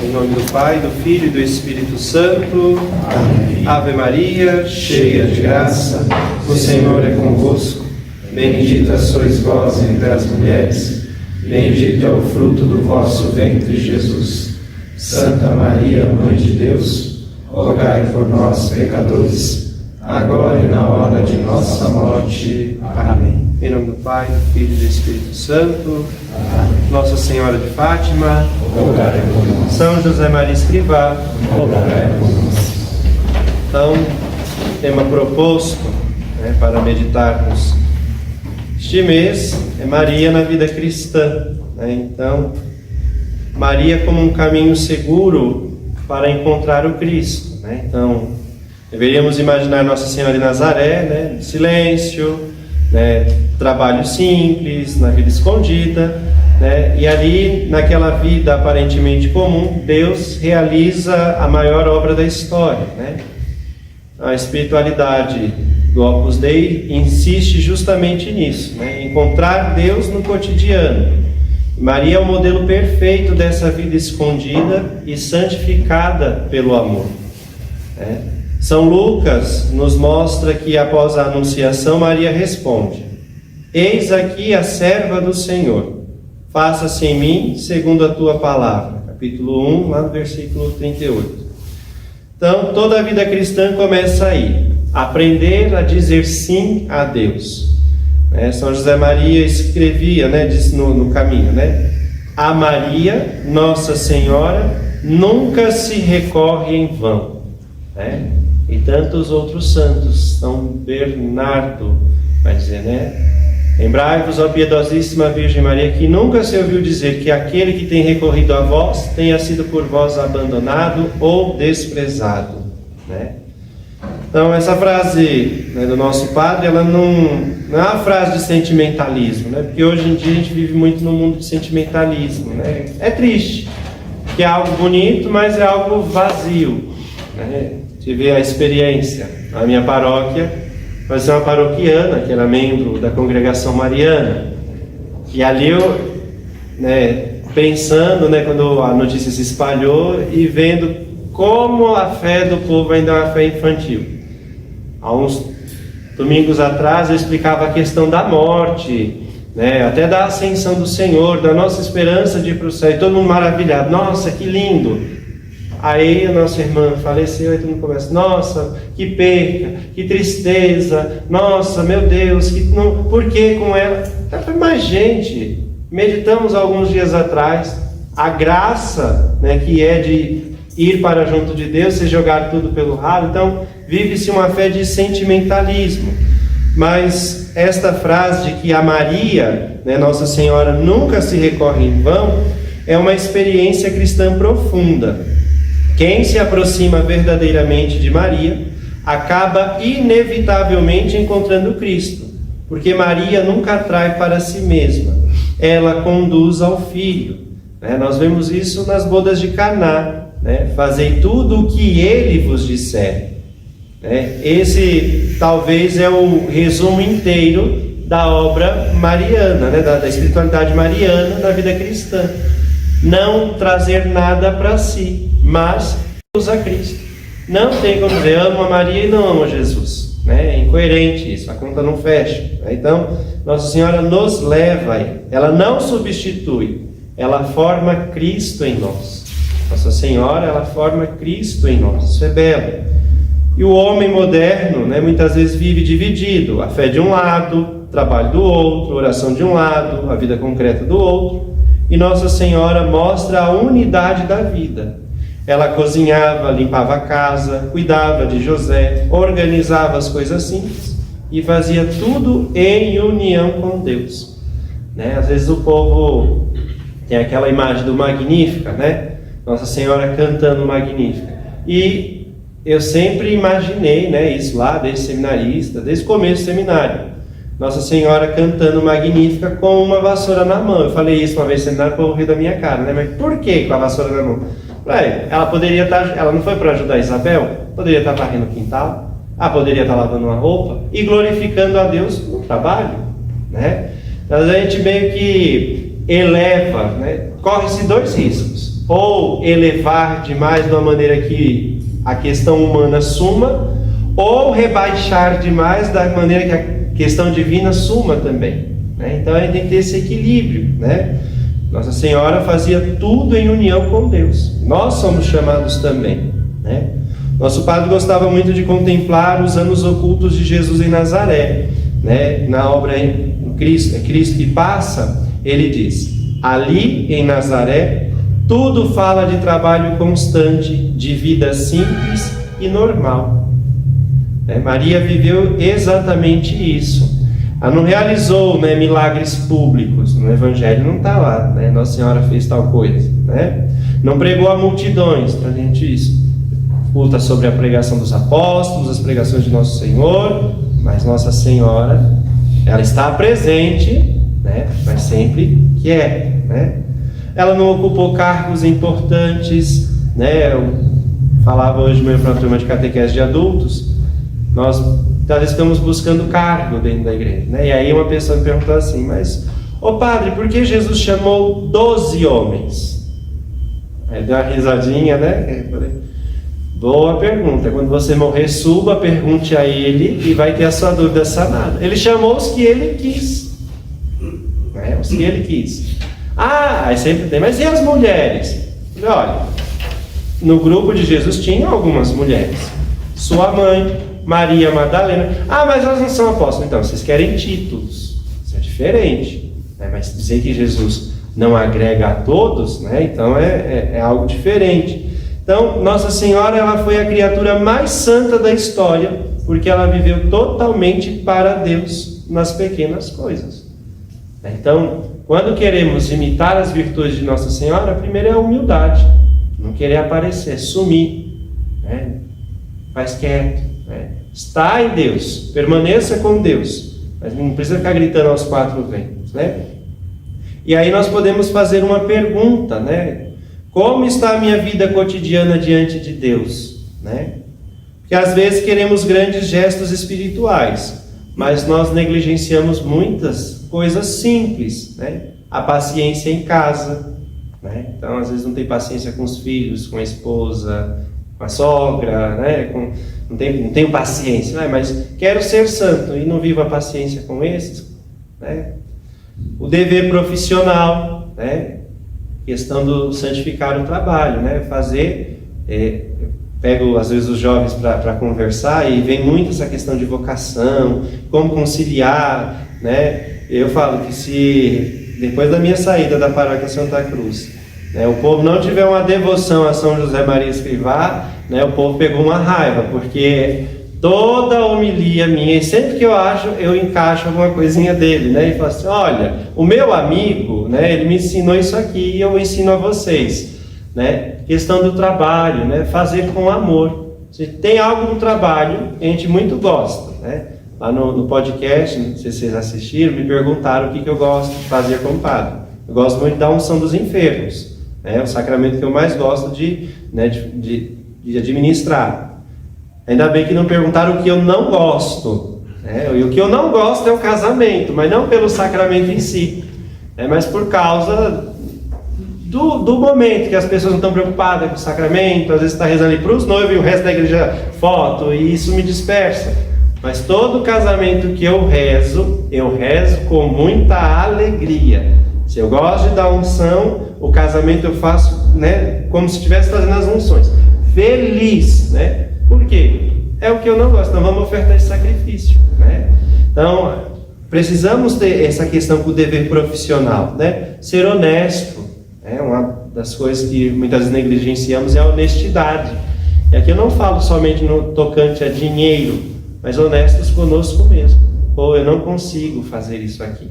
Em nome do Pai, do Filho e do Espírito Santo. Amém. Ave Maria, cheia de graça, o Senhor é convosco. Bendita sois vós entre as mulheres, bendito é o fruto do vosso ventre, Jesus. Santa Maria, Mãe de Deus, rogai por nós, pecadores, agora e na hora de nossa morte. Amém. Em nome do Pai, do Filho e do Espírito Santo. Amém. Nossa Senhora de Fátima, rogai por nós. São José Maria Escrivá, rogai por nós. Então, tema proposto para meditarmos este mês é Maria na vida cristã. Então, Maria como um caminho seguro para encontrar o Cristo. Então, deveríamos imaginar Nossa Senhora de Nazaré, silêncio, trabalho simples, na vida escondida, e ali, naquela vida aparentemente comum, Deus realiza a maior obra da história. A espiritualidade do Opus Dei insiste justamente nisso, encontrar Deus no cotidiano. Maria é o modelo perfeito dessa vida escondida e santificada pelo amor. São Lucas nos mostra que após a anunciação, Maria responde: eis aqui a serva do Senhor, faça-se em mim segundo a tua palavra. Capítulo 1, lá no versículo 38. Então, toda a vida cristã começa aí, aprender a dizer sim a Deus. São José Maria escrevia, disse no caminho, a Maria, Nossa Senhora, nunca se recorre em vão. E tantos outros santos, São Bernardo vai dizer, lembrai-vos, ó piedosíssima Virgem Maria, que nunca se ouviu dizer que aquele que tem recorrido a vós tenha sido por vós abandonado ou desprezado. Então, essa frase do nosso padre, ela não é uma frase de sentimentalismo, porque hoje em dia a gente vive muito no mundo de sentimentalismo. É triste, que é algo bonito, mas é algo vazio. Tive a experiência, a minha paróquia vai ser uma paroquiana, que era membro da congregação mariana, e ali eu, pensando, quando a notícia se espalhou e vendo como a fé do povo ainda é uma fé infantil. Há uns domingos atrás eu explicava a questão da morte, até da ascensão do Senhor, da nossa esperança de ir para o céu, e todo mundo maravilhado, nossa, que lindo. Aí a nossa irmã faleceu e todo mundo começa, nossa, que perca, que tristeza, nossa, meu Deus, por que com ela? Mas gente, meditamos alguns dias atrás, a graça que é de ir para junto de Deus, se jogar tudo pelo ralo. Então vive-se uma fé de sentimentalismo. Mas esta frase de que a Maria, Nossa Senhora, nunca se recorre em vão, é uma experiência cristã profunda. Quem se aproxima verdadeiramente de Maria acaba inevitavelmente encontrando Cristo, porque Maria nunca atrai para si mesma, ela conduz ao Filho. Nós vemos isso nas bodas de Caná, fazei tudo o que ele vos disser. Esse talvez é o resumo inteiro da obra mariana, da espiritualidade mariana na vida cristã. Não trazer nada para si, mas usa Cristo. Não tem como dizer, amo a Maria e não amo a Jesus. É incoerente isso, a conta não fecha. Então, Nossa Senhora nos leva, ela não substitui, ela forma Cristo em nós. Nossa Senhora, ela forma Cristo em nós, isso é belo. E o homem moderno, muitas vezes vive dividido, a fé de um lado, o trabalho do outro, a oração de um lado, a vida concreta do outro. E Nossa Senhora mostra a unidade da vida. Ela cozinhava, limpava a casa, cuidava de José, organizava as coisas simples e fazia tudo em união com Deus. Às vezes o povo tem aquela imagem do Magnífica, Nossa Senhora cantando Magnífica. E eu sempre imaginei, isso lá, desde seminarista, desde o começo do seminário. Nossa Senhora cantando Magnífica com uma vassoura na mão. Eu falei isso uma vez no seminário, o povo riu da minha cara, Mas por que com a vassoura na mão? Ela poderia estar, ela não foi para ajudar Isabel? Poderia estar varrendo o quintal, poderia estar lavando uma roupa e glorificando a Deus no trabalho, Então a gente meio que eleva, corre-se dois riscos. ou elevar demais de uma maneira que a questão humana suma, ou rebaixar demais da maneira que a questão divina suma também, né? Então a gente tem que ter esse equilíbrio, né? Nossa Senhora fazia tudo em união com Deus. Nós somos chamados também, né? Nosso padre gostava muito de contemplar os anos ocultos de Jesus em Nazaré, né? Na obra Cristo que passa, ele diz: ali em Nazaré, tudo fala de trabalho constante, de vida simples e normal. Maria viveu exatamente isso. Ela não realizou, né, milagres públicos. No Evangelho não está lá, né? Nossa Senhora fez tal coisa, né? Não pregou a multidões, para a gente isso. Culta sobre a pregação dos apóstolos, as pregações de Nosso Senhor, mas Nossa Senhora, ela está presente, né? Mas sempre quieta, né? Ela não ocupou cargos importantes, né? Eu falava hoje mesmo para uma turma de catequese de adultos. Nós talvez estamos buscando cargo dentro da igreja, né? E aí uma pessoa me perguntou assim: mas, ô padre, por que Jesus chamou 12 homens? Aí deu uma risadinha, né? Eu falei: boa pergunta. Quando você morrer, suba, pergunte a ele e vai ter a sua dúvida sanada. Ele chamou os que ele quis, né? Os que ele quis. Aí sempre tem: mas e as mulheres? Eu falei: olha, no grupo de Jesus tinha algumas mulheres. Sua mãe, Maria Madalena. Mas elas não são apóstolos. Então, vocês querem títulos. Isso é diferente, né? Mas dizer que Jesus não agrega a todos, né? Então é algo diferente. Então, Nossa Senhora, ela foi a criatura mais santa da história, porque ela viveu totalmente para Deus nas pequenas coisas. Então, quando queremos imitar as virtudes de Nossa Senhora, primeiro é a humildade. Não querer aparecer, sumir, né? Faz quieto, né? Está em Deus, permaneça com Deus, mas não precisa ficar gritando aos quatro ventos, né? E aí nós podemos fazer uma pergunta, né? Como está a minha vida cotidiana diante de Deus, né? Porque às vezes queremos grandes gestos espirituais, mas nós negligenciamos muitas coisas simples, né? A paciência em casa, né? Então às vezes não tem paciência com os filhos, com a esposa, com a sogra, né? Não tenho paciência, né? Mas quero ser santo e não vivo a paciência com esses, né? O dever profissional, né? Questão do santificar o trabalho, né? Pego às vezes os jovens para conversar e vem muito essa questão de vocação, como conciliar, né? Eu falo que se depois da minha saída da paróquia Santa Cruz, né, o povo não tiver uma devoção a São José Maria Escrivá, né, o povo pegou uma raiva, porque toda a homilia minha, e sempre que eu acho, eu encaixo alguma coisinha dele, né, e falo assim: olha, o meu amigo, né, ele me ensinou isso aqui e eu ensino a vocês, né, questão do trabalho, né, fazer com amor. Se tem algo no trabalho que a gente muito gosta, né, lá no podcast, não sei se vocês assistiram, me perguntaram o que eu gosto de fazer como padre. Eu gosto muito da unção dos enfermos. É o sacramento que eu mais gosto de administrar. Ainda bem que não perguntaram o que eu não gosto, né? E o que eu não gosto é o casamento, mas não pelo sacramento em si, mas por causa do momento que as pessoas não estão preocupadas com o sacramento. Às vezes está rezando ali para os noivos e o resto da igreja foto, e isso me dispersa. Mas todo casamento que eu rezo com muita alegria. Se eu gosto de dar unção, o casamento eu faço, né, como se estivesse fazendo as unções. Feliz, né? Por quê? É o que eu não gosto, então vamos ofertar esse sacrifício, né? Então, precisamos ter essa questão com o dever profissional, né? Ser honesto, né? Uma das coisas que muitas vezes negligenciamos é a honestidade. E aqui eu não falo somente no tocante a dinheiro, mas honestos conosco mesmo. Eu não consigo fazer isso aqui.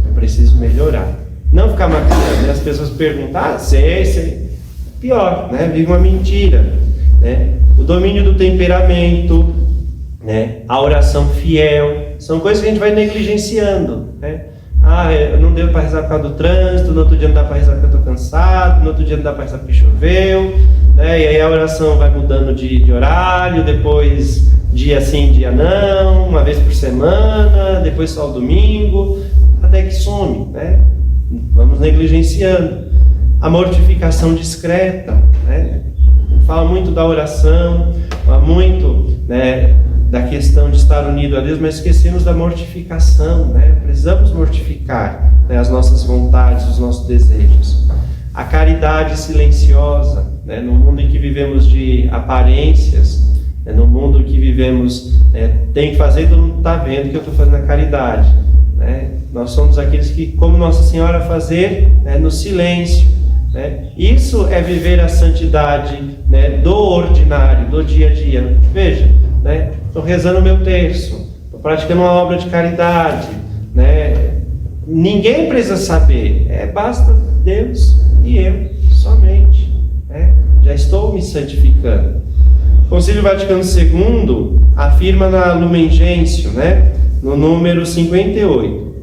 Eu preciso melhorar. Não ficar maquiando, né? As pessoas perguntam: sei. Pior, né? Vive uma mentira, né? O domínio do temperamento, né? A oração fiel, são coisas que a gente vai negligenciando, né? Eu não devo para rezar por causa do trânsito, no outro dia não dá para rezar porque eu estou cansado, no outro dia não dá para rezar porque choveu, né? E aí a oração vai mudando de horário, depois dia sim, dia não, uma vez por semana, depois só o domingo, até que some, né? Vamos negligenciando. a mortificação discreta, né? Fala muito da oração, fala muito, né, da questão de estar unido a Deus, mas esquecemos da mortificação, né? Precisamos mortificar, né, as nossas vontades, os nossos desejos. A caridade silenciosa, né, no mundo em que vivemos de aparências, né, no mundo em que vivemos, tem que fazer, todo mundo está vendo que eu estou fazendo a caridade, né? Nós somos aqueles que, como Nossa Senhora, fazer, né, no silêncio, né? Isso é viver a santidade, né, do ordinário, do dia a dia. Veja, né, estou rezando o meu terço, estou praticando uma obra de caridade, né? Ninguém precisa saber, basta Deus e eu somente, né? Já estou me santificando. O Concílio Vaticano II afirma na Lumen Gentium, né, no número 58,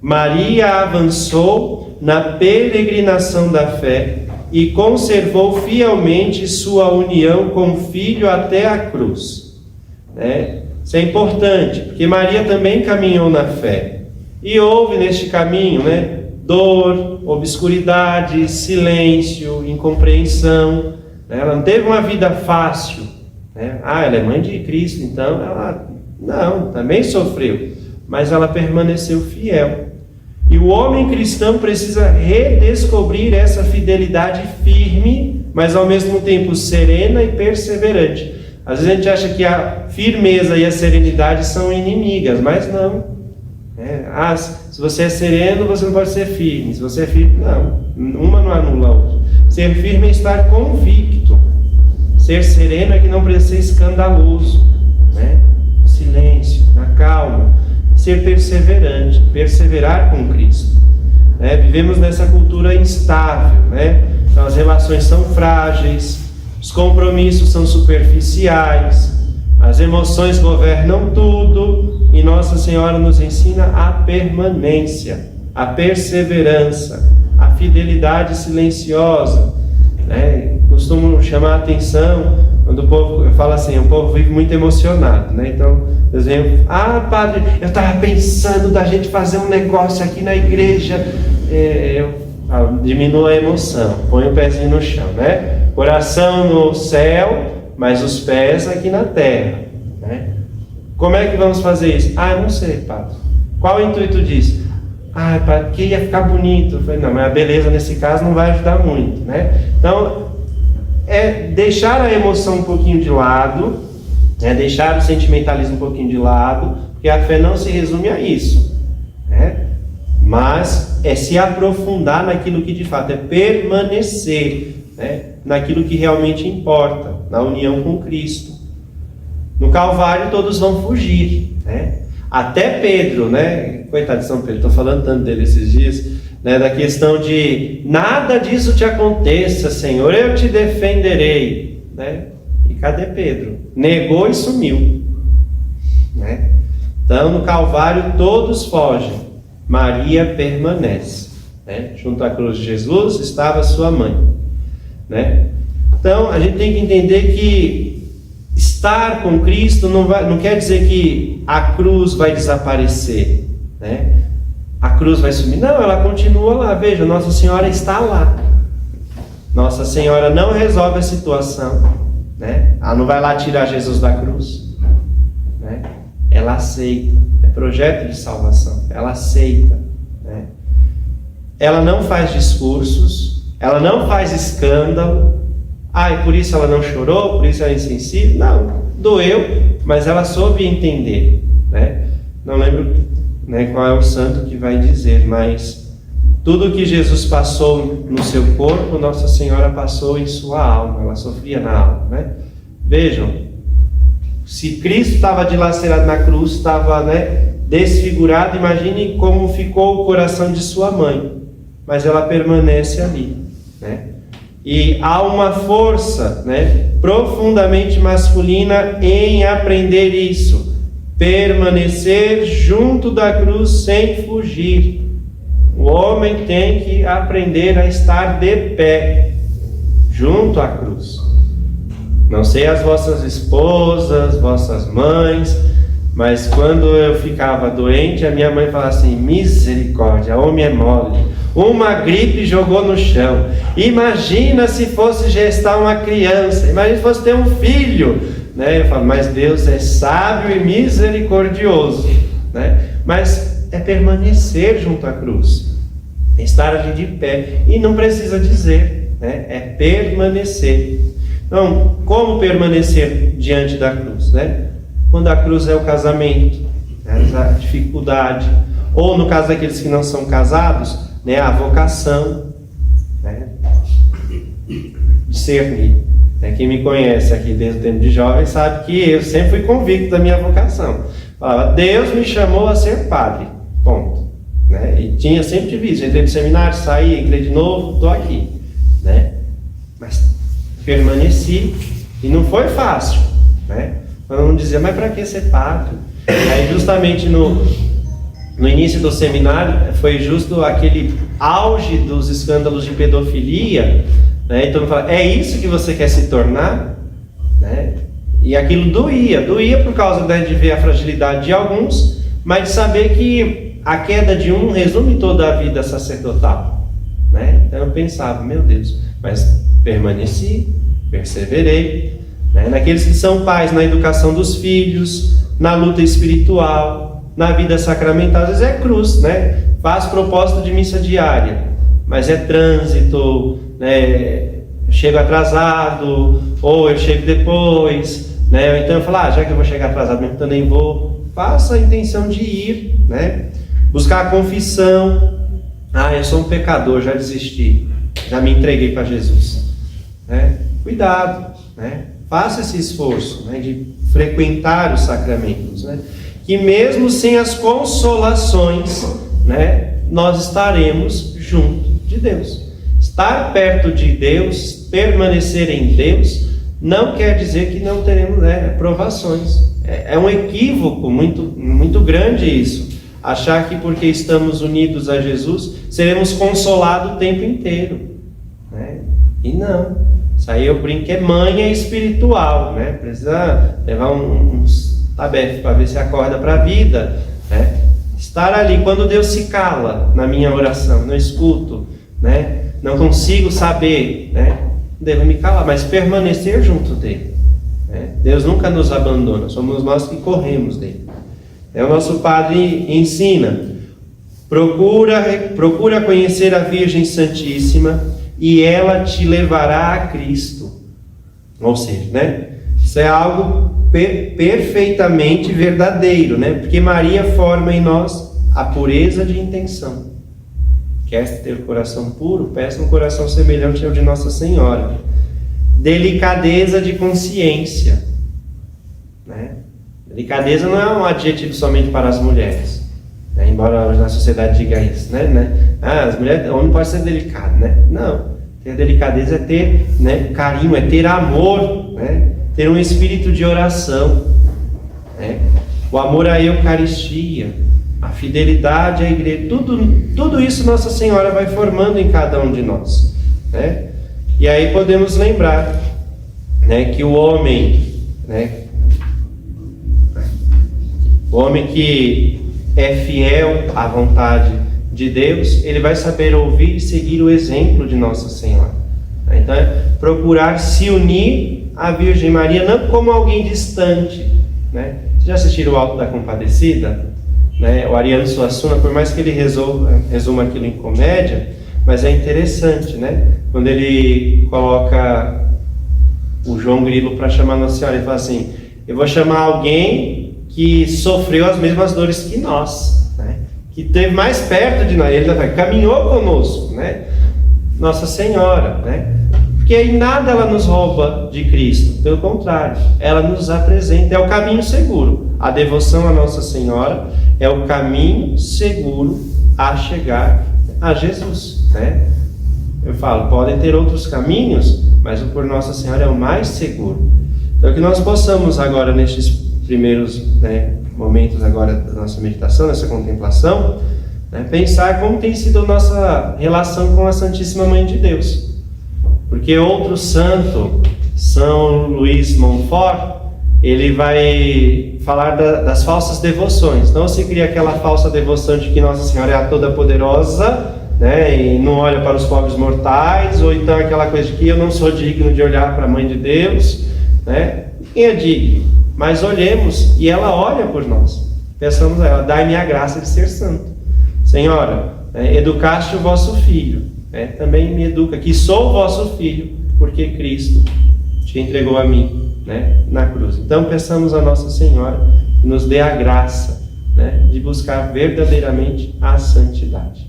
Maria avançou na peregrinação da fé e conservou fielmente sua união com o Filho até a cruz, né? Isso é importante, porque Maria também caminhou na fé, e houve neste caminho, né, dor, obscuridade, silêncio, incompreensão, né? Ela não teve uma vida fácil, né? Ela é mãe de Cristo, então ela não, também sofreu, mas ela permaneceu fiel. E o homem cristão precisa redescobrir essa fidelidade firme, mas ao mesmo tempo serena e perseverante. Às vezes a gente acha que a firmeza e a serenidade são inimigas, mas não. Se você é sereno, você não pode ser firme. Se você é firme, não. Uma não anula a outra. Ser firme é estar convicto. Ser sereno é que não precisa ser escandaloso, né? Silêncio, na calma. Ser perseverante, perseverar com Cristo, né? Vivemos nessa cultura instável, né? Então, as relações são frágeis, os compromissos são superficiais, as emoções governam tudo, e Nossa Senhora nos ensina a permanência, a perseverança, a fidelidade silenciosa, né? Costumo chamar a atenção quando o povo fala assim, o povo vive muito emocionado, né? Então, por exemplo, padre, eu estava pensando da gente fazer um negócio aqui na igreja. Diminua a emoção, põe o pezinho no chão, né? Coração no céu, mas os pés aqui na terra, né? Como é que vamos fazer isso? Não sei, padre. Qual o intuito disso? Padre, que ia ficar bonito. Eu falei, não, mas a beleza nesse caso não vai ajudar muito, né? Então, deixar a emoção um pouquinho de lado, deixar o sentimentalismo um pouquinho de lado, porque a fé não se resume a isso, né? Mas é se aprofundar naquilo que de fato é permanecer, né, naquilo que realmente importa, na união com Cristo. No Calvário todos vão fugir, né? Até Pedro, né? Coitado de São Pedro, estou falando tanto dele esses dias, né, da questão de nada disso te aconteça, Senhor, eu te defenderei, né? E cadê Pedro? Negou e sumiu, né? Então no Calvário todos fogem, Maria permanece, né? Junto à cruz de Jesus estava sua mãe, né? Então a gente tem que entender que estar com Cristo não quer dizer que a cruz vai desaparecer, né? A cruz vai sumir. Não, ela continua lá. Veja, Nossa Senhora está lá. Nossa Senhora não resolve a situação, né? Ela não vai lá tirar Jesus da cruz, né? Ela aceita. É projeto de salvação. Ela aceita, né? Ela não faz discursos. Ela não faz escândalo. E por isso ela não chorou, por isso ela é insensível. Não, doeu, mas ela soube entender, né? Não lembro, né, qual é o santo que vai dizer, mas tudo que Jesus passou no seu corpo, Nossa Senhora passou em sua alma, ela sofria na alma, né? Vejam, se Cristo estava dilacerado na cruz, estava, né, desfigurado, imagine como ficou o coração de sua mãe, mas ela permanece ali, né? E há uma força, né, profundamente masculina em aprender isso. Permanecer junto da cruz sem fugir. O homem tem que aprender a estar de pé junto à cruz. Não sei as vossas esposas, vossas mães, mas quando eu ficava doente, a minha mãe falava assim: misericórdia, homem é mole. uma gripe jogou no chão. Imagina se fosse gestar uma criança, imagina se fosse ter um filho, né? Eu falo, mas Deus é sábio e misericordioso, né? Mas é permanecer junto à cruz, estar ali de pé, e não precisa dizer, né? É permanecer. Então, como permanecer diante da cruz, né? Quando a cruz é o casamento, né? A dificuldade, ou no caso daqueles que não são casados, né? A vocação, né? Discernir. Quem me conhece aqui desde o tempo de jovem sabe que eu sempre fui convicto da minha vocação. Falava, Deus me chamou a ser padre, ponto, né? E tinha sempre tive isso, entrei no seminário, saí, entrei de novo, estou aqui, né? Mas permaneci, e não foi fácil, né? Eu não dizia, mas para que ser padre? Aí justamente no início do seminário, foi justo aquele auge dos escândalos de pedofilia, né? Então fala, é isso que você quer se tornar, né? E aquilo doía por causa, né, de ver a fragilidade de alguns, mas de saber que a queda de um resume toda a vida sacerdotal, né? Então eu pensava, meu Deus, mas permaneci, perseverei, né? Naqueles que são pais, na educação dos filhos, na luta espiritual, na vida sacramental. Às vezes é cruz, né? Faz propósito de missa diária, mas é trânsito, né? Eu chego atrasado, ou eu chego depois, né? Ou então eu falo, já que eu vou chegar atrasado mesmo, então nem vou. Faça a intenção de ir, né? Buscar a confissão. Eu sou um pecador, já desisti, já me entreguei para Jesus, né? Cuidado, né? Faça esse esforço, né, de frequentar os sacramentos, né? Que mesmo sem as consolações, né, nós estaremos junto de Deus. Estar perto de Deus, permanecer em Deus, não quer dizer que não teremos, né, provações. É um equívoco muito, muito grande isso. Achar que porque estamos unidos a Jesus, seremos consolados o tempo inteiro, né? E não. Isso aí eu brinco, é manha espiritual, né? Precisa levar uns tabefes para ver se acorda para a vida, né? Estar ali, quando Deus se cala na minha oração, não escuto, né? Não consigo saber, né? Devo me calar, mas permanecer junto dele, né? Deus nunca nos abandona, somos nós que corremos dele. O nosso Padre ensina, procura conhecer a Virgem Santíssima e ela te levará a Cristo. Ou seja, né? Isso é algo perfeitamente verdadeiro, né? Porque Maria forma em nós a pureza de intenção. Quer ter o coração puro? Peça um coração semelhante ao de Nossa Senhora. Delicadeza de consciência, né? Delicadeza não é um adjetivo somente para as mulheres, né? Embora na sociedade diga isso, né? As mulheres, o homem pode ser delicado, né? Não, ter delicadeza é ter, né, carinho, é ter amor, né? Ter um espírito de oração, né? O amor à Eucaristia, a fidelidade à igreja, tudo isso Nossa Senhora vai formando em cada um de nós, né? E aí podemos lembrar, né, que o homem, né, o homem que é fiel à vontade de Deus, ele vai saber ouvir e seguir o exemplo de Nossa Senhora. Então é procurar se unir à Virgem Maria, não como alguém distante, né? Vocês já assistiram o Alto da Compadecida? Né? O Ariano Suassuna, por mais que ele resuma aquilo em comédia, mas é interessante, né? Quando ele coloca o João Grilo para chamar Nossa Senhora, ele fala assim: eu vou chamar alguém que sofreu as mesmas dores que nós, né? Que esteve mais perto de nós, ele caminhou conosco, né? Nossa Senhora, né? Porque em nada ela nos rouba de Cristo, pelo contrário, ela nos apresenta, é o caminho seguro. A devoção a Nossa Senhora é o caminho seguro a chegar a Jesus, né? Eu falo, podem ter outros caminhos, mas o por Nossa Senhora é o mais seguro. Então que nós possamos agora, nestes primeiros, né, momentos agora da nossa meditação, nessa contemplação, né, pensar como tem sido a nossa relação com a Santíssima Mãe de Deus. Porque outro santo, São Luís Montfort, ele vai falar das falsas devoções. Então se cria aquela falsa devoção de que Nossa Senhora é a Toda-Poderosa, né, e não olha para os pobres mortais, ou então aquela coisa de que eu não sou digno de olhar para a Mãe de Deus, né? Quem é digno? Mas olhemos e ela olha por nós. Peçamos a ela: dai-me a graça de ser santo. Senhora, educaste o vosso filho, também me educa, que sou vosso filho, porque Cristo te entregou a mim, né, na cruz. Então peçamos a Nossa Senhora que nos dê a graça, né, de buscar verdadeiramente a santidade.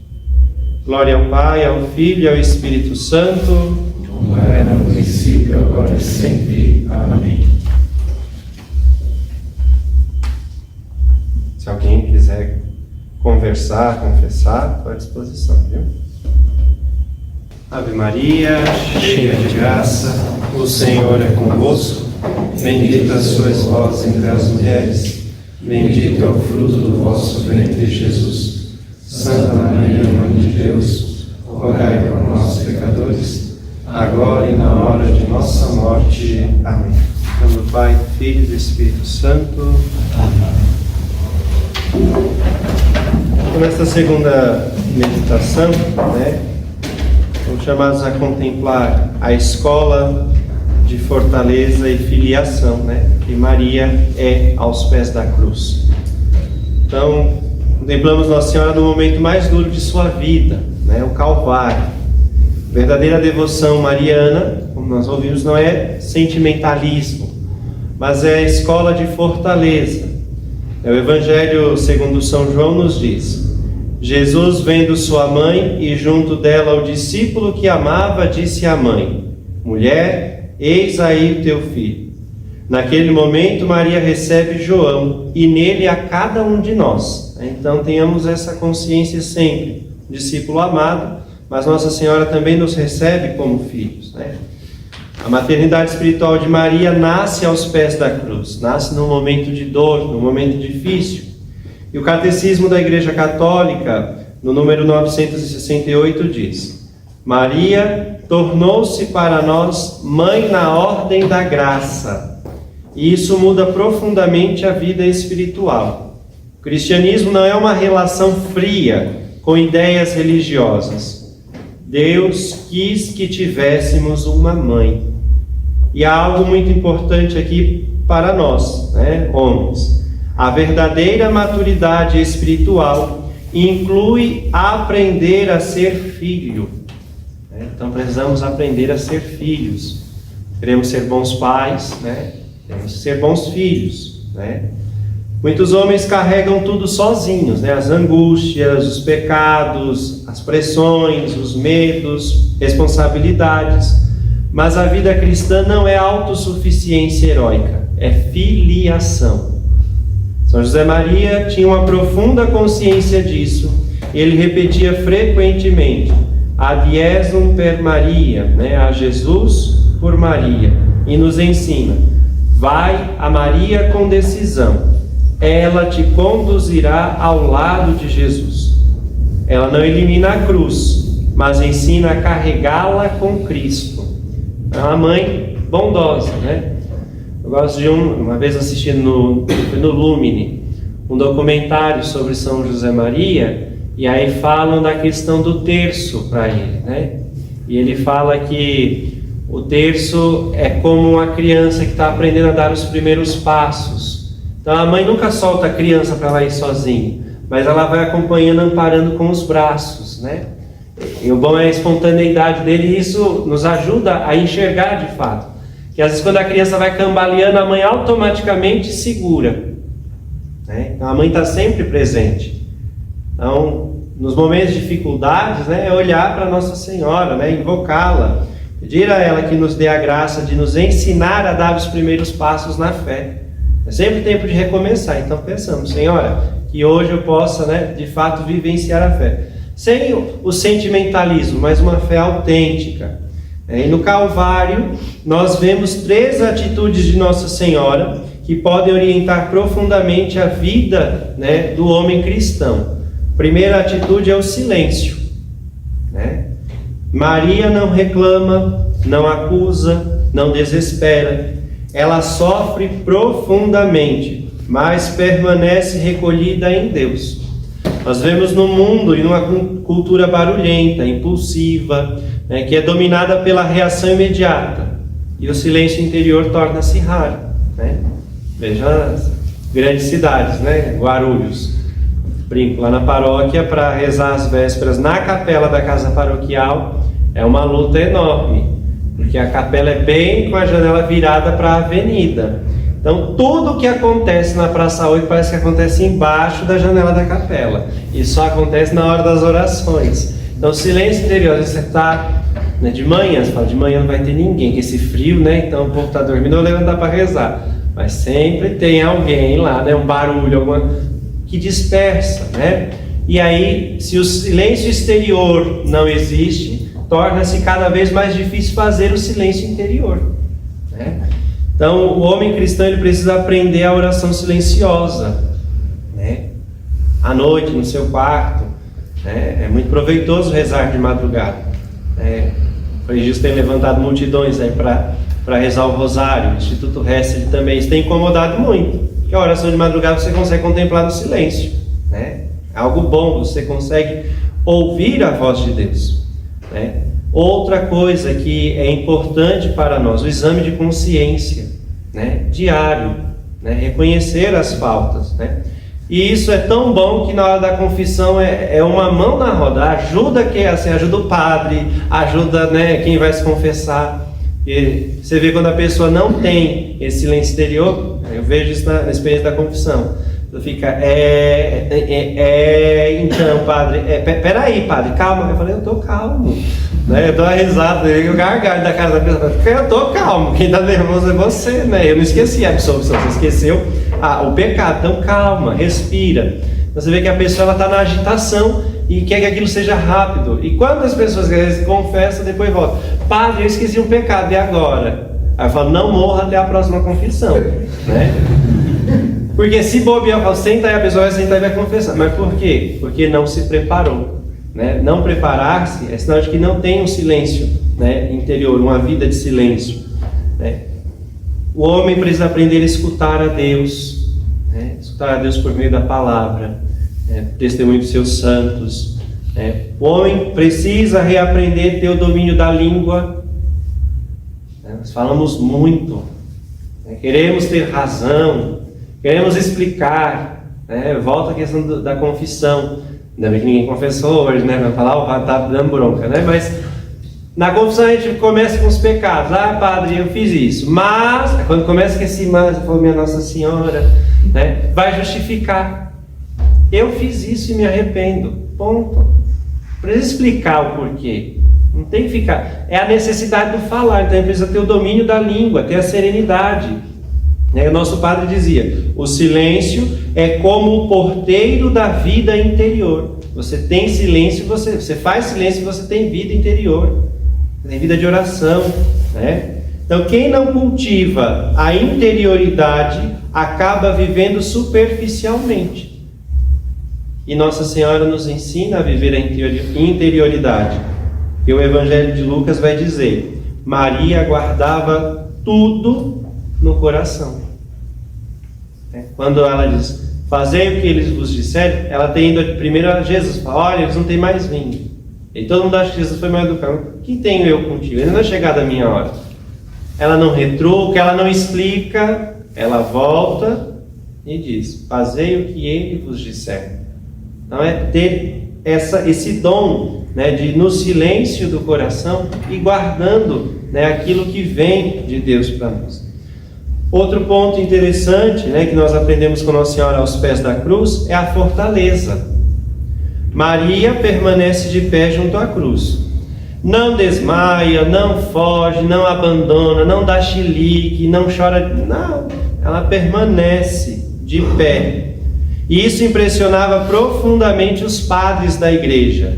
Glória ao Pai, ao Filho e ao Espírito Santo, como era no princípio, agora e sempre. Amém. Se alguém quiser conversar, confessar, estou à disposição, viu? Ave Maria, cheia de graça, o Senhor é convosco. Bendita sois vós entre as mulheres, bendito é o fruto do vosso ventre, Jesus. Santa Maria, Mãe de Deus, rogai por nós, pecadores, agora e na hora de nossa morte. Amém. Em nome do Pai, do Filho e do Espírito Santo. Amém. Então, nesta segunda meditação, somos chamados a contemplar a escola de fortaleza e filiação, que Maria é aos pés da cruz. Então, contemplamos Nossa Senhora no momento mais duro de sua vida, o Calvário. Verdadeira devoção mariana, como nós ouvimos, não é sentimentalismo, mas é a escola de fortaleza. O Evangelho segundo São João nos diz: Jesus, vendo sua mãe e junto dela o discípulo que amava, disse à mãe: mulher, eis aí o teu filho. Naquele momento Maria recebe João e nele a cada um de nós. Então tenhamos essa consciência sempre, discípulo amado, mas Nossa Senhora também nos recebe como filhos, A maternidade espiritual de Maria nasce aos pés da cruz, nasce num momento de dor, num momento difícil. E o Catecismo da Igreja Católica, no número 968, diz: Maria tornou-se para nós mãe na ordem da graça. E isso muda profundamente a vida espiritual. O cristianismo não é uma relação fria com ideias religiosas. Deus quis que tivéssemos uma mãe. E há algo muito importante aqui para nós, homens. A verdadeira maturidade espiritual inclui aprender a ser filho. Então precisamos aprender a ser filhos. Queremos ser bons pais, queremos ser bons filhos, Muitos homens carregam tudo sozinhos, as angústias, os pecados, as pressões, os medos, responsabilidades. Mas a vida cristã não é autossuficiência heróica, é filiação. São José Maria tinha uma profunda consciência disso. Ele repetia frequentemente: ad Jesum per Maria, a Jesus por Maria, e nos ensina: vai a Maria com decisão, ela te conduzirá ao lado de Jesus. Ela não elimina a cruz, mas ensina a carregá-la com Cristo. É uma mãe bondosa, Eu gosto de uma vez assistindo no Lumine, um documentário sobre São José Maria, e aí falam da questão do terço para ele, E ele fala que o terço é como uma criança que está aprendendo a dar os primeiros passos. Então a mãe nunca solta a criança para ela ir sozinha, mas ela vai acompanhando, amparando com os braços, E o bom é a espontaneidade dele, e isso nos ajuda a enxergar de fato. Que às vezes quando a criança vai cambaleando, a mãe automaticamente segura. Então a mãe está sempre presente. Então, nos momentos de dificuldades, é olhar para Nossa Senhora, invocá-la, pedir a ela que nos dê a graça de nos ensinar a dar os primeiros passos na fé. É sempre tempo de recomeçar. Então pensamos: Senhora, que hoje eu possa, de fato vivenciar a fé. Sem o sentimentalismo, mas uma fé autêntica. E no Calvário, nós vemos 3 atitudes de Nossa Senhora que podem orientar profundamente a vida, do homem cristão. A primeira atitude é o silêncio. Maria não reclama, não acusa, não desespera. Ela sofre profundamente, mas permanece recolhida em Deus. Nós vivemos num mundo e numa cultura barulhenta, impulsiva, né, que é dominada pela reação imediata. E o silêncio interior torna-se raro. Né? Veja as grandes cidades, né? Guarulhos. Brinco lá na paróquia para rezar as vésperas na capela da casa paroquial. É uma luta enorme, porque a capela é bem com a janela virada para a avenida. Então tudo o que acontece na Praça 8 parece que acontece embaixo da janela da capela. E só acontece na hora das orações. Então silêncio interior, às vezes você está, né, de manhã, você fala, de manhã não vai ter ninguém, que esse frio, né? Então o povo está dormindo, ou levantar para rezar. Mas sempre tem alguém lá, né? Um barulho, alguma... que dispersa, né? E aí, se o silêncio exterior não existe, torna-se cada vez mais difícil fazer o silêncio interior, né? Então, o homem cristão ele precisa aprender a oração silenciosa, né? À noite, no seu quarto, né? É muito proveitoso rezar de madrugada, né? O Jesus tem levantado multidões aí para rezar o rosário. O Instituto Hessel também, isso tem incomodado muito. Porque a oração de madrugada você consegue contemplar no silêncio, né? É algo bom, você consegue ouvir a voz de Deus, né? Outra coisa que é importante para nós, o exame de consciência, né? Diário, né? Reconhecer as faltas, né? E isso é tão bom que na hora da confissão é uma mão na roda, ajuda quem assim, ajuda o padre, ajuda, né, quem vai se confessar. E você vê quando a pessoa não tem esse silêncio exterior, eu vejo isso na experiência da confissão. Então fica, então, padre, peraí, padre, calma. Eu falei, eu tô calmo, né? Eu dou uma risada, eu gargalho da cara da pessoa, porque eu tô calmo, quem tá nervoso é você, né? Eu não esqueci a absolvição, você esqueceu o pecado, então calma, respira. Você vê que a pessoa ela tá na agitação e quer que aquilo seja rápido. E quantas pessoas confessam, depois voltam, padre, eu esqueci um pecado, e agora? Aí eu falo, não morra até a próxima confissão, né? Porque se bobear, eu falo, senta aí, a pessoa vai sentar e vai confessar. Mas por quê? Porque não se preparou, né? Não preparar-se é sinal de que não tem um silêncio, né, interior, uma vida de silêncio, né? O homem precisa aprender a escutar a Deus, né? Escutar a Deus por meio da palavra, né? Testemunho dos seus santos, né? O homem precisa reaprender a ter o domínio da língua, né? Nós falamos muito, né? Queremos ter razão, queremos explicar, né? Volta a questão da confissão. Ainda bem que ninguém confessou hoje, né? Vai falar, tá dando bronca, né? Mas na confissão a gente começa com os pecados. Ah, padre, eu fiz isso. Mas, quando começa com esse mas, foi minha Nossa Senhora, né? Vai justificar. Eu fiz isso e me arrependo. Ponto. Precisa explicar o porquê. Não tem que ficar. É a necessidade do falar. Então precisa ter o domínio da língua, ter a serenidade. O nosso padre dizia, o silêncio é como o porteiro da vida interior. Você tem silêncio, você faz silêncio e você tem vida interior, tem vida de oração, né? Então quem não cultiva a interioridade acaba vivendo superficialmente. E Nossa Senhora nos ensina a viver a interioridade. E o Evangelho de Lucas vai dizer, Maria guardava tudo no coração. Quando ela diz, fazei o que eles vos disserem, ela tem ido primeiro a Jesus, fala, olha, eles não têm mais vinho. E todo mundo acha que Jesus foi mais educado. O que tenho eu contigo? Ainda não é chegada a minha hora. Ela não retruca, ela não explica, ela volta e diz, fazei o que ele vos disser. Então é ter esse dom, né, de no silêncio do coração e guardando, né, aquilo que vem de Deus para nós. Outro ponto interessante, né, que nós aprendemos com Nossa Senhora aos pés da cruz é a fortaleza. Maria permanece de pé junto à cruz. Não desmaia, não foge, não abandona, não dá chilique, não chora. Não, ela permanece de pé. E isso impressionava profundamente os padres da igreja.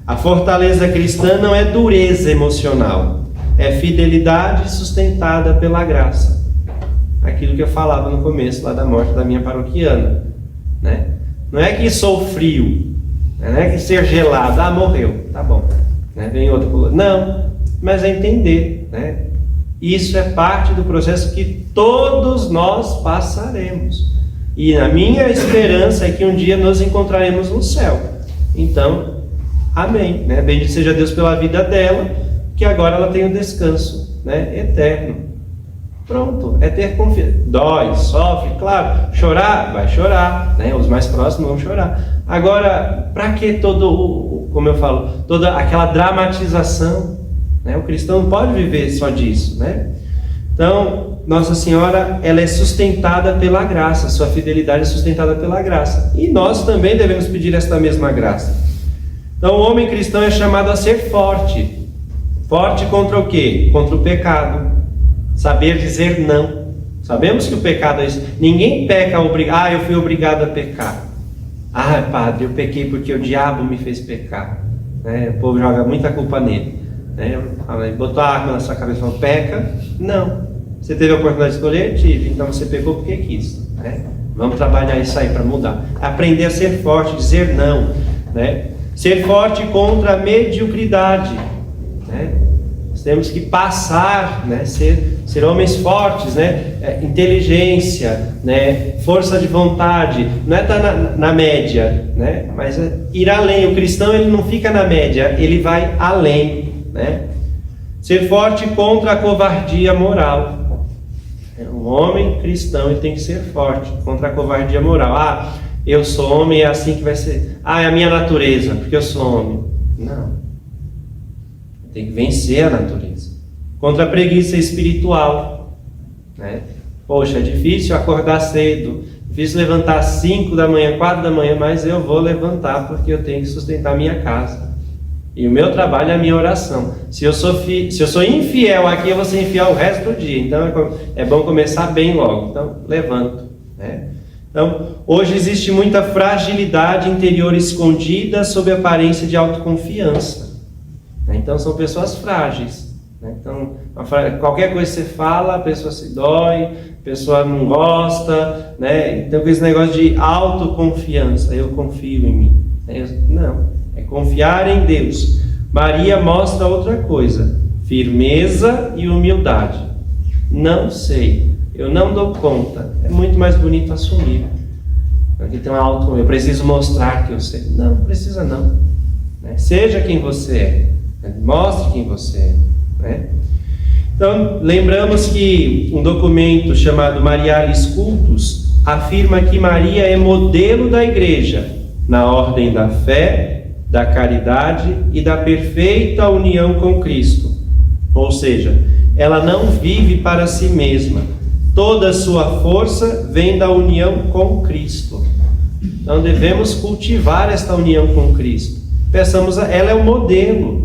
A fortaleza cristã não é dureza emocional, é fidelidade sustentada pela graça. Aquilo que eu falava no começo lá da morte da minha paroquiana, né? Não é que sou frio, não é que ser gelado, morreu, tá bom, né? Vem outro, não, mas é entender, né? Isso é parte do processo que todos nós passaremos, E a minha esperança é que um dia nos encontraremos no céu. Então, amém, né? Bendito seja Deus pela vida dela, que agora ela tem um descanso, né, eterno. Pronto, é ter confiança. Dói, sofre, claro. Chorar, vai chorar, né? Os mais próximos vão chorar. Agora, para que como eu falo, toda aquela dramatização, né? O cristão não pode viver só disso, né? Então, Nossa Senhora, ela é sustentada pela graça, sua fidelidade é sustentada pela graça. E nós também devemos pedir esta mesma graça. Então, o homem cristão é chamado a ser forte. Forte contra o quê? Contra o pecado. Saber dizer não. Sabemos que o pecado é isso. Ninguém peca obrigado. Eu fui obrigado a pecar. Padre, eu pequei porque o diabo me fez pecar. O povo joga muita culpa nele. Botou a arma na sua cabeça e falou, peca? Não. Você teve a oportunidade de escolher? Tive. Então você pecou porque quis. Vamos trabalhar isso aí para mudar. Aprender a ser forte, dizer não. Ser forte contra a mediocridade. Nós temos que passar, ser homens fortes, inteligência, força de vontade. Não é estar na média, mas é ir além. O cristão, ele não fica na média, ele vai além. Ser forte contra a covardia moral. Um homem cristão, ele tem que ser forte contra a covardia moral. Eu sou homem, é assim que vai ser. É a minha natureza, porque eu sou homem. Não. Tem que vencer a natureza. Contra a preguiça espiritual. Poxa, é difícil acordar cedo. Difícil levantar às 5 da manhã, 4 da manhã, mas eu vou levantar porque eu tenho que sustentar a minha casa. E o meu trabalho é a minha oração. Se eu sou infiel aqui, eu vou ser infiel o resto do dia. Então é bom começar bem logo. Então, levanto. Então, hoje existe muita fragilidade interior escondida sob a aparência de autoconfiança. Então são pessoas frágeis. Então, qualquer coisa que você fala, a pessoa se dói, a pessoa não gosta. Então, com esse negócio de autoconfiança, eu confio em mim. Não, é confiar em Deus. Maria mostra outra coisa: firmeza e humildade. Não sei, eu não dou conta. É muito mais bonito assumir. Aqui tem uma eu preciso mostrar que eu sei. Não precisa não. Seja quem você é. Mostre quem você é. Então, lembramos que um documento chamado Marialis Cultus afirma que Maria é modelo da igreja na ordem da fé, da caridade e da perfeita união com Cristo. Ou seja, ela não vive para si mesma. Toda a sua força vem da união com Cristo. Então devemos cultivar esta união com Cristo. Pensamos, ela é o modelo.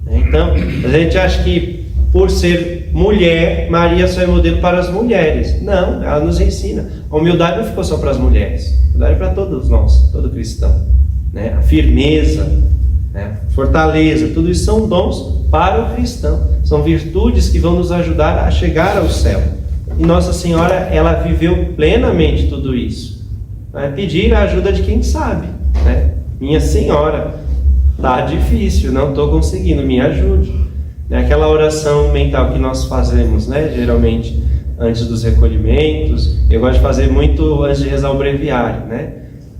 Então, a gente acha que por ser mulher, Maria só é modelo para as mulheres. Não, ela nos ensina. A humildade não ficou só para as mulheres. A humildade é para todos nós, todo cristão. A firmeza, fortaleza, tudo isso são dons para o cristão. São virtudes que vão nos ajudar a chegar ao céu. E Nossa Senhora, ela viveu plenamente tudo isso. Pedir a ajuda de quem sabe. Minha Senhora, tá difícil, não estou conseguindo, me ajude. Aquela oração mental que nós fazemos, geralmente antes dos recolhimentos. Eu gosto de fazer muito antes de rezar o breviário,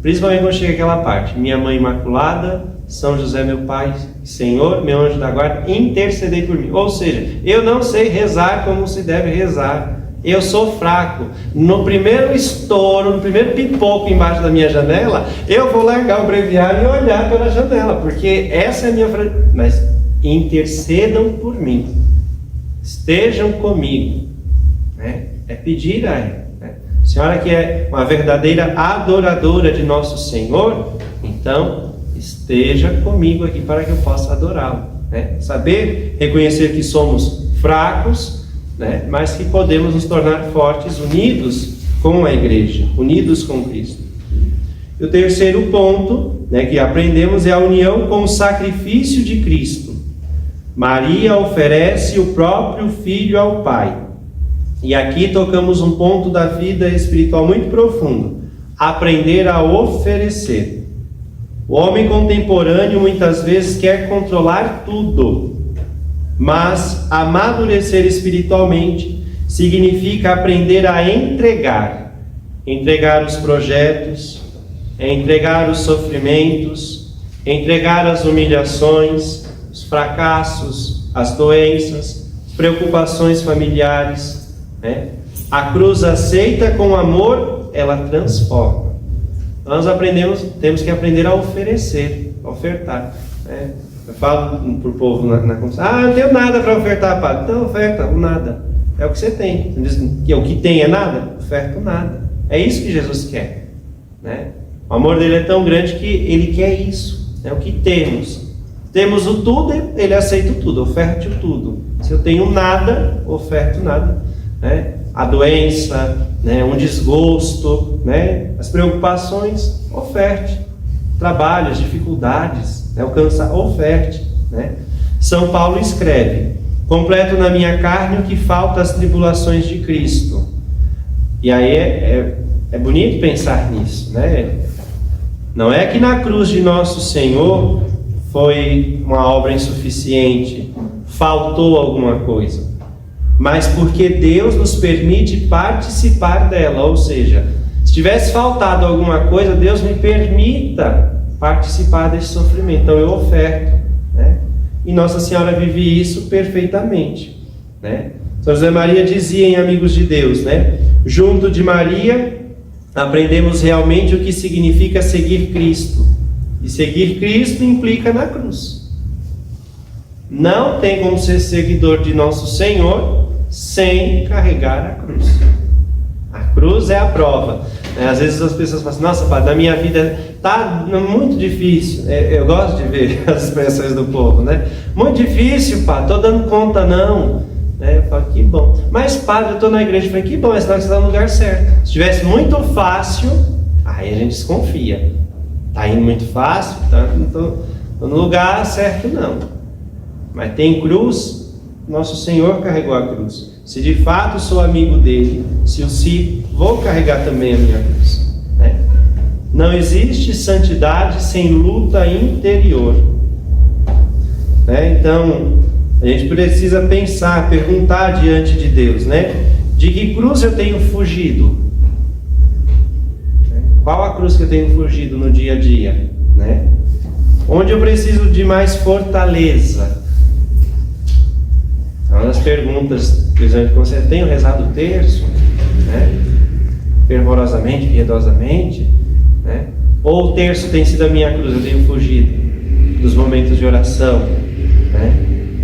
principalmente quando chega aquela parte: minha Mãe Imaculada, São José meu Pai, Senhor, meu anjo da guarda, intercedei por mim. Ou seja, eu não sei rezar como se deve rezar. Eu sou fraco. No primeiro estouro, no primeiro pipoco embaixo da minha janela, eu vou largar o breviário e olhar pela janela, porque essa é a minha fragilidade. Mas intercedam por mim, estejam comigo. É pedir a ela. A senhora que é uma verdadeira adoradora de nosso Senhor, então esteja comigo aqui para que eu possa adorá-lo. Saber reconhecer que somos fracos, mas que podemos nos tornar fortes, unidos com a igreja, unidos com Cristo. E o terceiro ponto, que aprendemos, é a união com o sacrifício de Cristo. Maria oferece o próprio Filho ao Pai. E aqui tocamos um ponto da vida espiritual muito profundo: aprender a oferecer. O homem contemporâneo muitas vezes quer controlar tudo. Mas amadurecer espiritualmente significa aprender a entregar. entregar os projetos, é entregar os sofrimentos, é entregar as humilhações, os fracassos, as doenças, preocupações familiares, né? A cruz aceita com amor, ela transforma. Temos que aprender a oferecer, a ofertar, né? Eu falo para o povo na conversa: eu não tenho nada para ofertar, padre. Então oferta o nada. É o que você tem. Você diz que o que tem é nada? Oferta o nada. É isso que Jesus quer, né? O amor dele é tão grande que ele quer isso. É o que temos. Temos o tudo, ele aceita o tudo. Oferte o tudo. Se eu tenho nada, oferto nada, né? A doença, né? Um desgosto, né? As preocupações, oferte. Trabalho, as dificuldades, né? Alcançar, oferte, né? São Paulo escreve: completo na minha carne o que falta às tribulações de Cristo. E aí é bonito pensar nisso, né? Não é que na cruz de nosso Senhor foi uma obra insuficiente, faltou alguma coisa, mas porque Deus nos permite participar dela. Ou seja, se tivesse faltado alguma coisa, Deus me permita participar desse sofrimento, então eu oferto, né? E Nossa Senhora vive isso perfeitamente, né? São José Maria dizia em Amigos de Deus, né? Junto de Maria aprendemos realmente o que significa seguir Cristo, e seguir Cristo implica na cruz. Não tem como ser seguidor de Nosso Senhor sem carregar a cruz. A cruz é a prova. Às vezes as pessoas falam assim: nossa, padre, na minha vida está muito difícil. Eu gosto de ver as expressões do povo, né? Muito difícil, padre, estou dando conta não. Eu falo: que bom. Mas padre, eu estou na igreja. Eu falei: que bom, é sinal que você está no lugar certo. Se estivesse muito fácil, aí a gente desconfia. Está indo muito fácil, não estou no lugar certo não. Mas tem cruz, Nosso Senhor carregou a cruz. Se de fato sou amigo dele, vou carregar também a minha cruz, né? Não existe santidade sem luta interior, né? Então a gente precisa pensar, perguntar diante de Deus, né? De que cruz eu tenho fugido? Qual a cruz que eu tenho fugido no dia a dia, né? Onde eu preciso de mais fortaleza? Uma das perguntas que você tenho rezado o terço, né? Fervorosamente, piedosamente, né? Ou o terço tem sido a minha cruz, eu tenho fugido dos momentos de oração, né?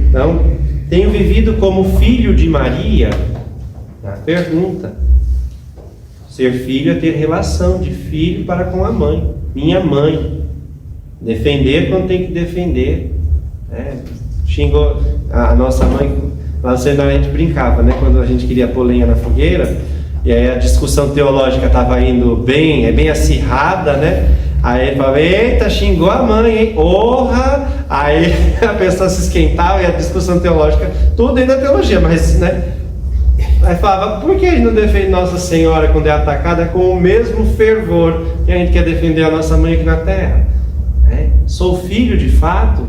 Então, tenho vivido como filho de Maria? A pergunta. Ser filho é ter relação de filho para com a mãe, minha mãe. Defender quando tem que defender, né? Xingou a nossa mãe. Lá no seminário a gente brincava, né? Quando a gente queria pôr lenha na fogueira, e aí a discussão teológica estava indo bem acirrada, né? Aí ele falava: eita, xingou a mãe, hein? Orra! Aí a pessoa se esquentava e a discussão teológica, tudo dentro da teologia, mas, né? Aí falava: por que a gente não defende Nossa Senhora quando é atacada com o mesmo fervor que a gente quer defender a nossa mãe aqui na terra? Né? Sou filho de fato,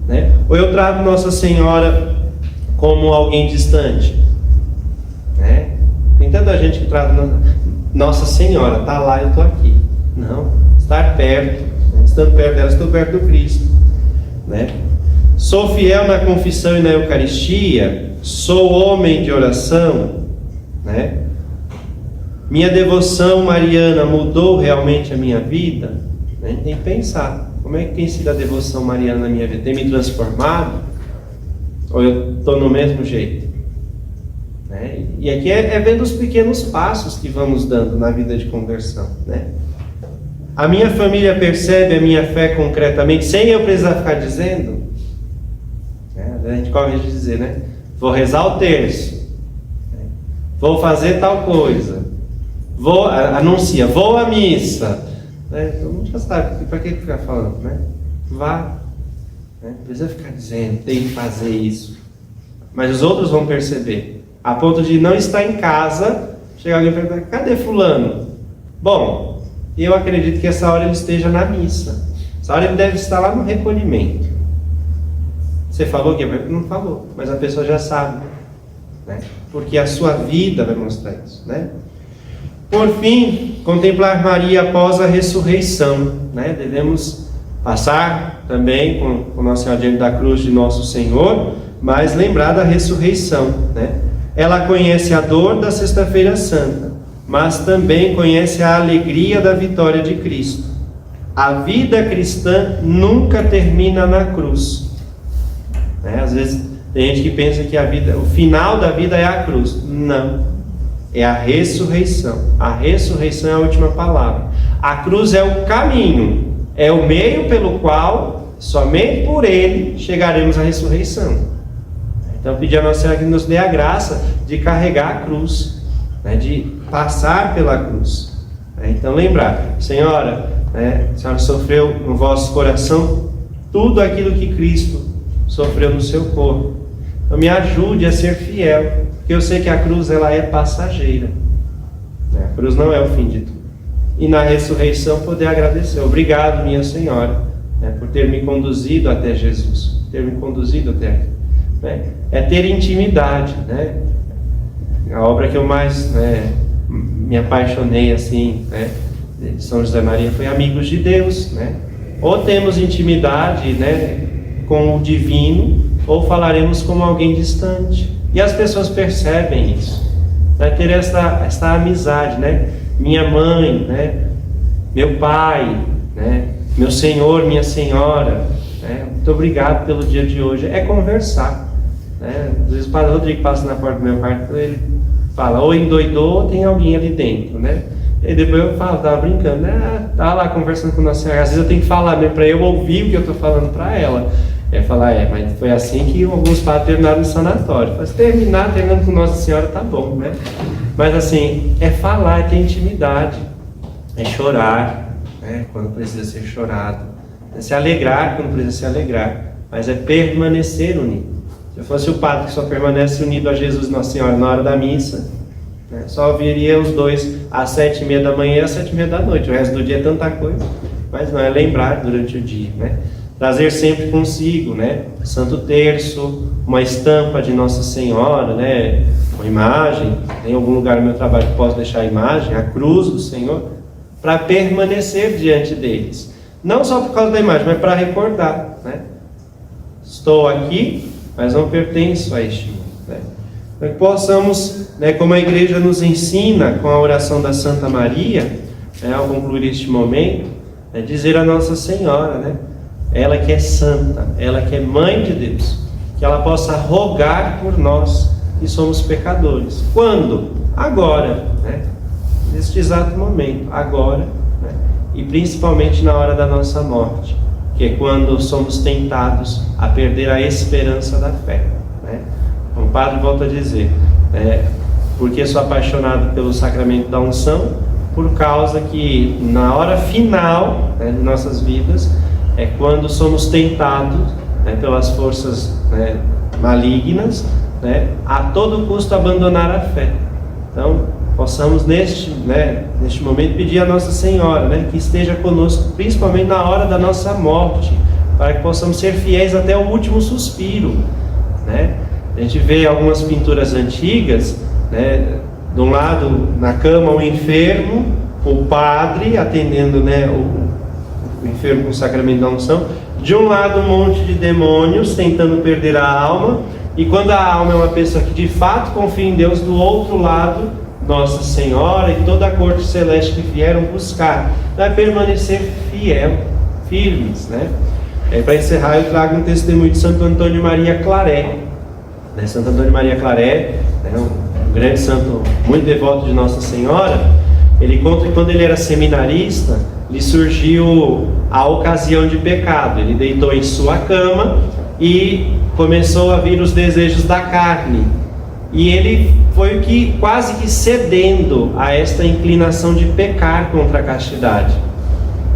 né? Ou eu trato Nossa Senhora como alguém distante, né? Tem tanta gente que trata Nossa Senhora, está lá, eu estou aqui. Não, estar perto, né? Estando perto dela, estou perto do Cristo, né? Sou fiel na confissão e na Eucaristia, sou homem de oração, né? Minha devoção mariana mudou realmente a minha vida, né? Tem que pensar, como é que tem sido a devoção mariana na minha vida? Tem me transformado? Ou eu estou no mesmo jeito? Né? E aqui é vendo os pequenos passos que vamos dando na vida de conversão, né? A minha família percebe a minha fé concretamente, sem eu precisar ficar dizendo, né? A gente corre de dizer, né? Vou rezar o terço, né? Vou fazer tal coisa, anuncia, vou à missa, né? Todo mundo já sabe, para que ficar falando, né? Vá. Não precisa ficar dizendo, tem que fazer isso. Mas os outros vão perceber, a ponto de não estar em casa, chegar alguém e perguntar: cadê fulano? Bom, eu acredito que essa hora ele esteja na missa. Essa hora ele deve estar lá no recolhimento. Você falou que não falou, mas a pessoa já sabe, né? Porque a sua vida vai mostrar isso, né? Por fim, contemplar Maria após a ressurreição, né? Devemos passar também com Nossa Senhora diante da cruz de Nosso Senhor, mas lembrar da ressurreição, né? Ela conhece a dor da Sexta-feira Santa, mas também conhece a alegria da vitória de Cristo. A vida cristã nunca termina na cruz, né? Às vezes tem gente que pensa que o final da vida é a cruz. Não, é a ressurreição. A ressurreição é a última palavra. A cruz é o caminho, é o meio pelo qual, somente por ele, chegaremos à ressurreição. Então pedir a Nossa Senhora que nos dê a graça de carregar a cruz, né, de passar pela cruz. Então lembrar, Senhora, né, a Senhora sofreu no vosso coração tudo aquilo que Cristo sofreu no seu corpo. Então me ajude a ser fiel, porque eu sei que a cruz ela é passageira, né? A cruz não é o fim de tudo. E na ressurreição poder agradecer. Obrigado, minha Senhora, né, por ter me conduzido até Jesus, ter me conduzido até aqui, né? É ter intimidade, né? A obra que eu mais, né, me apaixonei assim, né, de São José Maria foi Amigos de Deus, né? Ou temos intimidade, né, com o divino, ou falaremos como alguém distante. E as pessoas percebem isso. Vai ter esta amizade, né? Minha mãe, né? Meu pai, né? Meu senhor, minha senhora, né? Muito obrigado pelo dia de hoje. É conversar, né? Às vezes o Padre Rodrigo passa na porta do meu quarto, ele fala, ou endoidou, ou tem alguém ali dentro, né? E depois eu falo, tava brincando, né? Tava lá conversando com Nossa Senhora. Às vezes eu tenho que falar mesmo para eu ouvir o que eu estou falando para ela. Falar, mas foi assim que alguns padres terminaram no sanatório. Mas terminando com Nossa Senhora tá bom, né? Mas assim, é falar, é ter intimidade, é chorar, né, quando precisa ser chorado, é se alegrar quando precisa se alegrar, mas é permanecer unido. Se eu fosse o padre que só permanece unido a Jesus e Nossa Senhora na hora da missa, né, só ouviria os dois às 7h30 da manhã e às 7h30 da noite. O resto do dia é tanta coisa, mas não é lembrar durante o dia, né? Trazer sempre consigo, né, Santo Terço, uma estampa de Nossa Senhora, né, uma imagem. Tem algum lugar no meu trabalho que posso deixar a imagem, a cruz do Senhor, para permanecer diante deles. Não só por causa da imagem, mas para recordar, né? Estou aqui, mas não pertenço a este mundo, né? Para que possamos, né, como a igreja nos ensina com a oração da Santa Maria, né, ao concluir este momento, né, dizer a Nossa Senhora, né, ela que é santa, ela que é mãe de Deus, que ela possa rogar por nós que somos pecadores. Quando? Agora, né? Neste exato momento, agora, né? E principalmente na hora da nossa morte, que é quando somos tentados a perder a esperança da fé, né? O padre volta a dizer, porque sou apaixonado pelo sacramento da unção, por causa que na hora final, né, de nossas vidas, é quando somos tentados, né, pelas forças, né, malignas, né, a todo custo abandonar a fé. Então, possamos neste momento pedir a Nossa Senhora, né, que esteja conosco, principalmente na hora da nossa morte, para que possamos ser fiéis até o último suspiro, né? A gente vê algumas pinturas antigas, né, de um lado na cama o enfermo, o padre atendendo, né, o enfermo com o sacramento da unção, de um lado um monte de demônios tentando perder a alma, e quando a alma é uma pessoa que de fato confia em Deus, do outro lado Nossa Senhora e toda a corte celeste que vieram buscar, vai permanecer fiel, firmes, né? Para encerrar, eu trago um testemunho de Santo Antônio Maria Claret, né? Santo Antônio Maria Claret, né, um grande santo muito devoto de Nossa Senhora. Ele conta que quando ele era seminarista, lhe surgiu a ocasião de pecado. Ele deitou em sua cama e começou a vir os desejos da carne. E ele foi quase que cedendo a esta inclinação de pecar contra a castidade.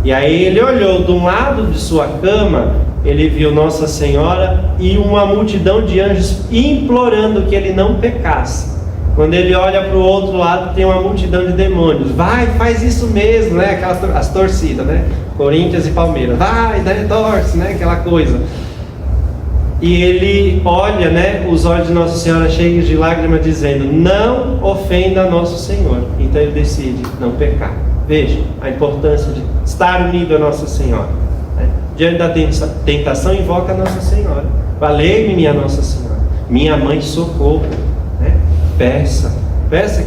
E aí ele olhou de um lado de sua cama, ele viu Nossa Senhora e uma multidão de anjos implorando que ele não pecasse. Quando ele olha para o outro lado, tem uma multidão de demônios. Vai, faz isso mesmo, né? As torcidas, né? Corinthians e Palmeiras. Vai, né? Torce, né? Aquela coisa. E ele olha, né, os olhos de Nossa Senhora cheios de lágrimas, dizendo: não ofenda Nosso Senhor. Então ele decide não pecar. Veja a importância de estar unido a Nossa Senhora, né? Diante da tentação, invoca a Nossa Senhora. Valei-me, minha Nossa Senhora, minha mãe, socorro, né? Peça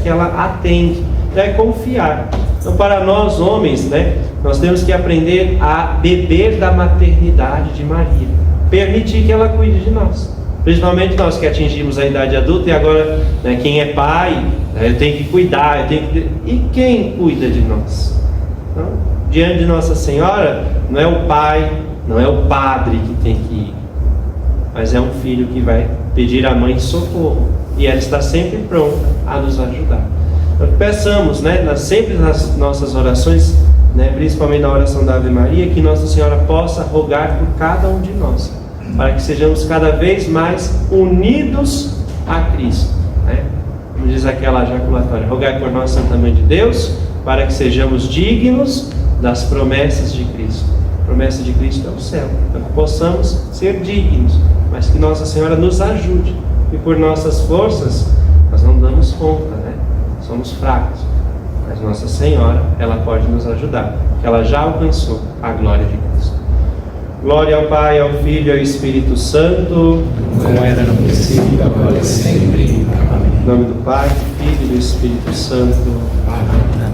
que ela atende. É confiar. Então, para nós homens, né, nós temos que aprender a beber da maternidade de Maria, permitir que ela cuide de nós, principalmente nós que atingimos a idade adulta e agora, né, quem é pai, né, eu tenho que cuidar, e quem cuida de nós? Então, diante de Nossa Senhora, não é o pai, não é o padre que tem que ir, mas é um filho que vai pedir à mãe socorro, e ela está sempre pronta a nos ajudar. Então, peçamos, né, sempre nas nossas orações, né, principalmente na oração da Ave Maria, que Nossa Senhora possa rogar por cada um de nós, para que sejamos cada vez mais unidos a Cristo, né? Como diz aquela jaculatória: rogai por nós, Santa Mãe de Deus, para que sejamos dignos das promessas de Cristo. A promessa de Cristo é o céu, para que possamos ser dignos, mas que Nossa Senhora nos ajude, e por nossas forças nós não damos conta, né? Somos fracos, mas Nossa Senhora, ela pode nos ajudar, porque ela já alcançou a glória de Cristo. Glória ao Pai, ao Filho e ao Espírito Santo, como era no princípio, agora e sempre. Amém. Em nome do Pai, do Filho e do Espírito Santo. Amém.